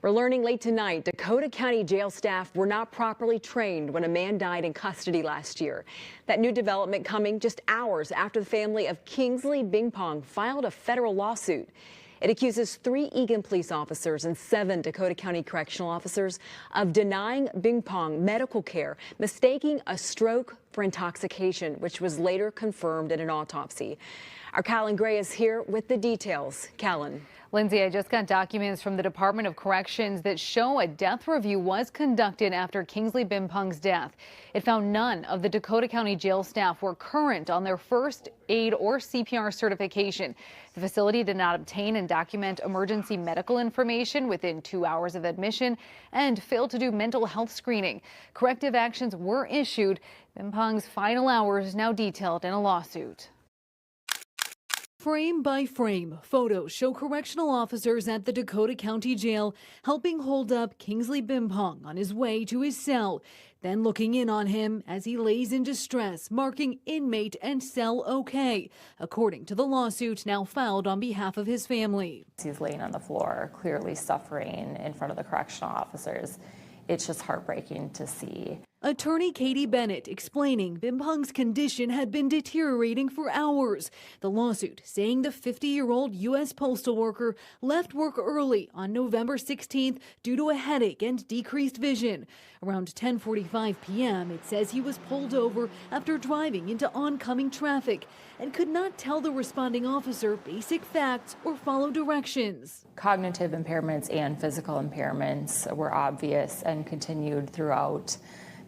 We're learning late tonight Dakota County jail staff were not properly trained when a man died in custody last year. That new development coming just hours after the family of Kingsley Bimpong filed a federal lawsuit. It accuses 3 Eagan police officers and 7 Dakota County correctional officers of denying Bimpong medical care, mistaking a stroke for intoxication, which was later confirmed in an autopsy. Our Callan Gray is here with the details. Callan. Lindsay, I just got documents from the Department of Corrections that show a death review was conducted after Kingsley Bimpong's death. It found none of the Dakota County jail staff were current on their first aid or CPR certification. The facility did not obtain and document emergency medical information within 2 hours of admission and failed to do mental health screening. Corrective actions were issued. Bimpong's final hours now detailed in a lawsuit. Frame by frame, photos show correctional officers at the Dakota County Jail helping hold up Kingsley Bimpong on his way to his cell, then looking in on him as he lays in distress, marking inmate and cell okay, according to the lawsuit now filed on behalf of his family. He's laying on the floor, clearly suffering in front of the correctional officers. It's just heartbreaking to see. Attorney Katie Bennett explaining Bimpong's condition had been deteriorating for hours. The lawsuit saying the 50-year-old U.S. postal worker left work early on November 16th due to a headache and decreased vision. Around 10:45 p.m., it says he was pulled over after driving into oncoming traffic and could not tell the responding officer basic facts or follow directions. Cognitive impairments and physical impairments were obvious and continued throughout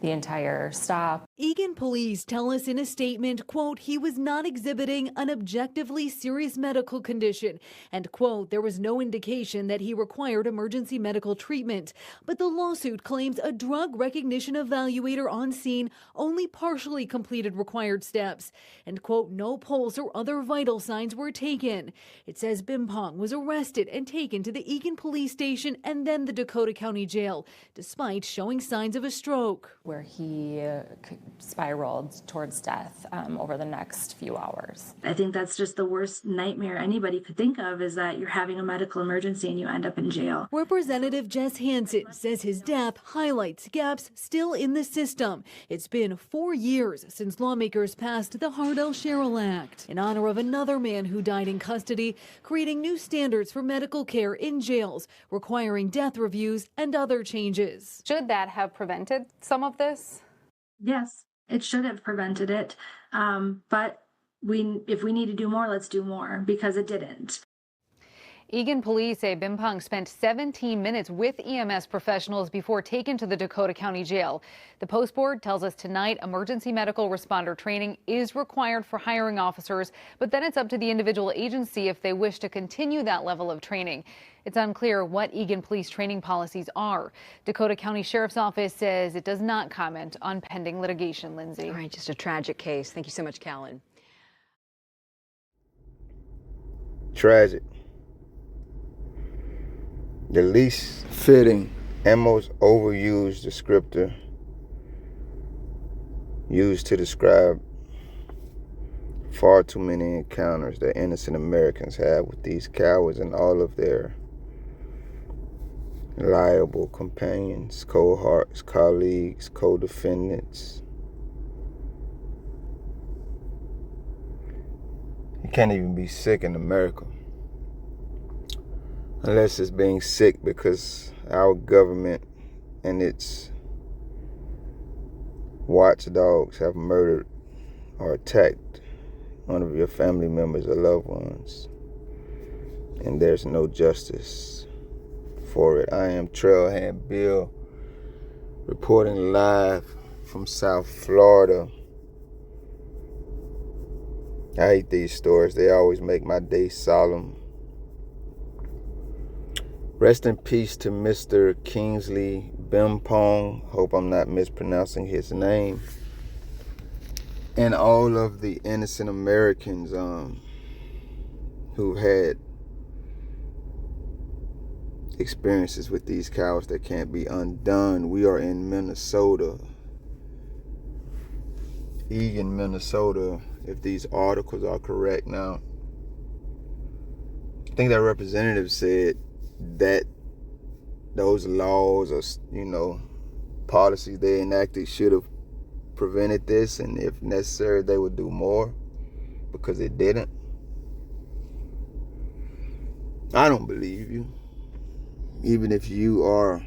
the entire stop. Eagan police tell us in a statement, quote, he was not exhibiting an objectively serious medical condition, and, quote, there was no indication that he required emergency medical treatment. But the lawsuit claims a drug recognition evaluator on scene only partially completed required steps, and, quote, no pulse or other vital signs were taken. It says Bimpong was arrested and taken to the Eagan police station and then the Dakota County Jail, despite showing signs of a stroke, where he spiraled towards death over the next few hours. I think that's just the worst nightmare anybody could think of, is that you're having a medical emergency and you end up in jail. Representative Jess Hansen says his death highlights gaps still in the system. It's been 4 years since lawmakers passed the Hardell-Sherrill Act in honor of another man who died in custody, creating new standards for medical care in jails, requiring death reviews and other changes. Should that have prevented some of this? Yes, it should have prevented it, but if we need to do more, let's do more, because it didn't. Eagan police say Bimpong spent 17 minutes with EMS professionals before taken to the Dakota County Jail. The Post Board tells us tonight emergency medical responder training is required for hiring officers, but then it's up to the individual agency if they wish to continue that level of training. It's unclear what Eagan police training policies are. Dakota County Sheriff's Office says it does not comment on pending litigation, Lindsay. All right, just a tragic case. Thank you so much, Callan. Tragic. The least fitting and most overused descriptor used to describe far too many encounters that innocent Americans have with these cowards and all of their liable companions, cohorts, colleagues, co-defendants. You can't even be sick in America unless it's being sick because our government and its watchdogs have murdered or attacked one of your family members or loved ones, and there's no justice for it. I am Trailhead Bill, reporting live from South Florida. I hate these stories. They always make my day solemn. Rest in peace to Mr. Kingsley Bimpong. Hope I'm not mispronouncing his name. And all of the innocent Americans who've had experiences with these cowards that can't be undone. We are in Minnesota. Eagan, Minnesota, if these articles are correct now. I think that representative said that those laws or, policies they enacted should have prevented this, and if necessary, they would do more because it didn't. I don't believe you. Even if you are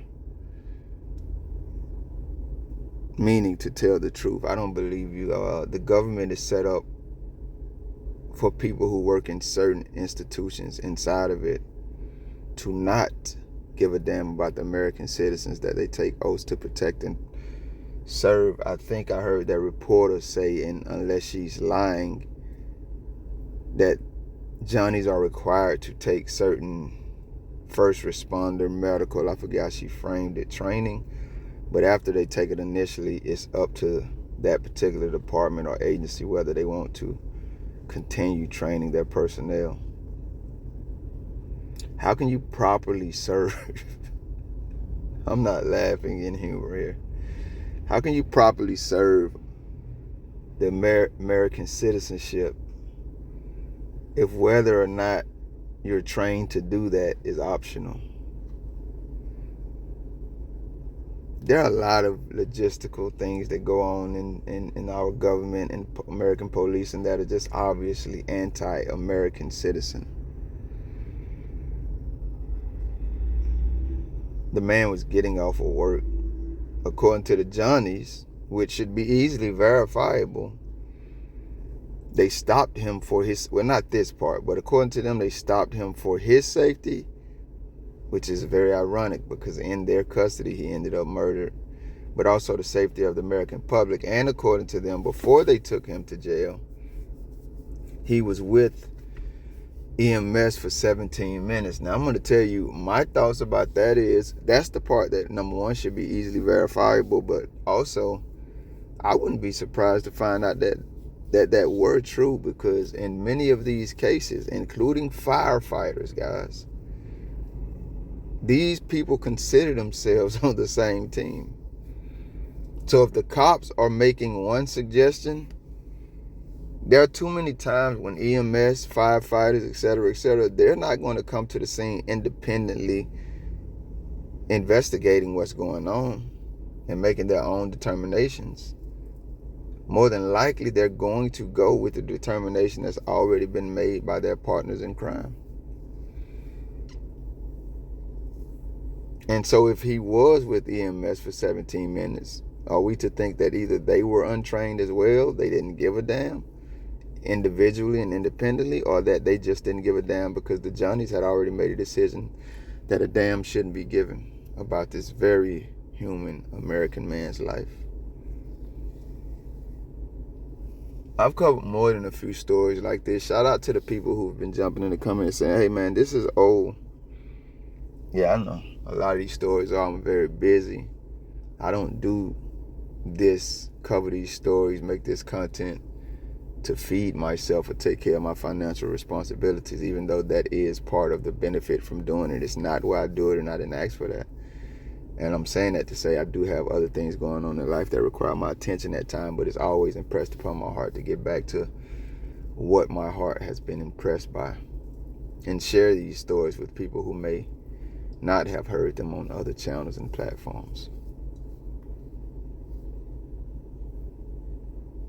meaning to tell the truth, I don't believe you. The government is set up for people who work in certain institutions inside of it to not give a damn about the American citizens that they take oaths to protect and serve. I think I heard that reporter say, and unless she's lying, that Johnnies are required to take certain first responder, medical, I forget how she framed it, training. But after they take it initially, it's up to that particular department or agency whether they want to continue training their personnel. How can you properly serve? I'm not laughing in humor here. How can you properly serve the American citizenship if whether or not you're trained to do that is optional? There are a lot of logistical things that go on in our government and American policing that are just obviously anti-American citizen. The man was getting off of work. According to the Johnnies, which should be easily verifiable, they stopped him for his, well, not this part, but according to them, they stopped him for his safety, which is very ironic because in their custody, he ended up murdered, but also the safety of the American public. And according to them, before they took him to jail, he was with EMS for 17 minutes. Now, I'm going to tell you my thoughts about that is that's the part that, number one, should be easily verifiable, but also I wouldn't be surprised to find out that were true, because in many of these cases, including firefighters, guys, these people consider themselves on the same team. So if the cops are making one suggestion, there are too many times when EMS, firefighters, etc., they're not going to come to the scene independently investigating what's going on and making their own determinations. More than likely, they're going to go with the determination that's already been made by their partners in crime. And so if he was with EMS for 17 minutes, are we to think that either they were untrained as well, they didn't give a damn individually and independently, or that they just didn't give a damn because the Johnnies had already made a decision that a damn shouldn't be given about this very human American man's life? I've covered more than a few stories like this. Shout out to the people who've been jumping in the comments saying, hey man, this is old. Yeah, I know. A lot of these stories are, I'm very busy. I don't do this, cover these stories, make this content to feed myself or take care of my financial responsibilities, even though that is part of the benefit from doing it. It's not why I do it, and I didn't ask for that. And I'm saying that to say I do have other things going on in life that require my attention at time, but it's always impressed upon my heart to get back to what my heart has been impressed by and share these stories with people who may not have heard them on other channels and platforms.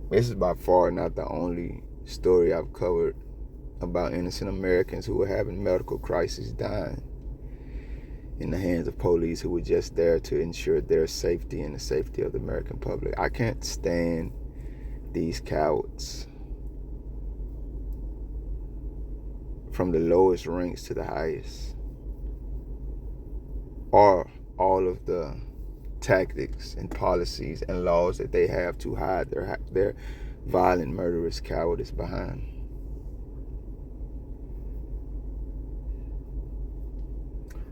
This is by far not the only story I've covered about innocent Americans who were having medical crises dying in the hands of police who were just there to ensure their safety and the safety of the American public. I can't stand these cowards, from the lowest ranks to the highest, or all of the tactics and policies and laws that they have to hide their violent, murderous cowardice behind.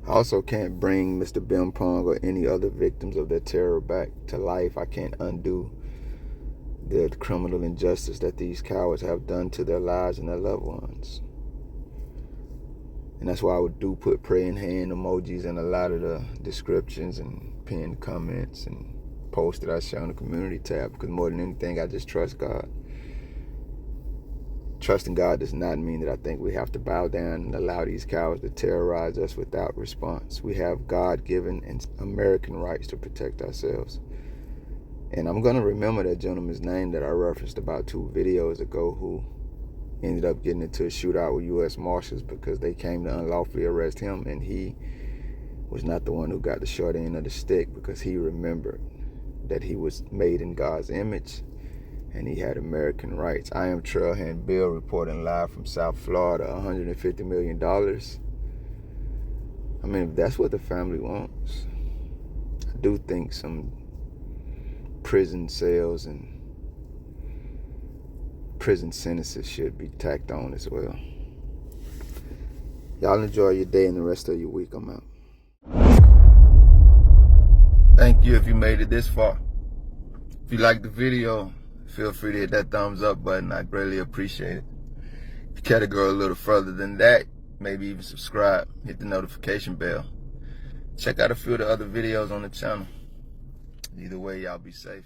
I also can't bring Mr. Bimpong or any other victims of their terror back to life. I can't undo the criminal injustice that these cowards have done to their lives and their loved ones. And that's why I do put praying hand emojis in a lot of the descriptions and pinned comments and posts that I share on the community tab, because more than anything, I just trust God. Trusting God does not mean that I think we have to bow down and allow these cowards to terrorize us without response. We have God-given and American rights to protect ourselves. And I'm going to remember that gentleman's name that I referenced about 2 videos ago, who ended up getting into a shootout with U.S. Marshals because they came to unlawfully arrest him, and he was not the one who got the short end of the stick because he remembered that he was made in God's image and he had American rights. I am Trailhand Bill, reporting live from South Florida. $150 million. I mean, if that's what the family wants, I do think some prison cells and prison sentences should be tacked on as well. Y'all enjoy your day and the rest of your week. I'm out. Thank you if you made it this far. If you liked the video, feel free to hit that thumbs up button. I greatly appreciate it. If you care to go a little further than that, maybe even subscribe, hit the notification bell. Check out a few of the other videos on the channel. Either way, y'all be safe.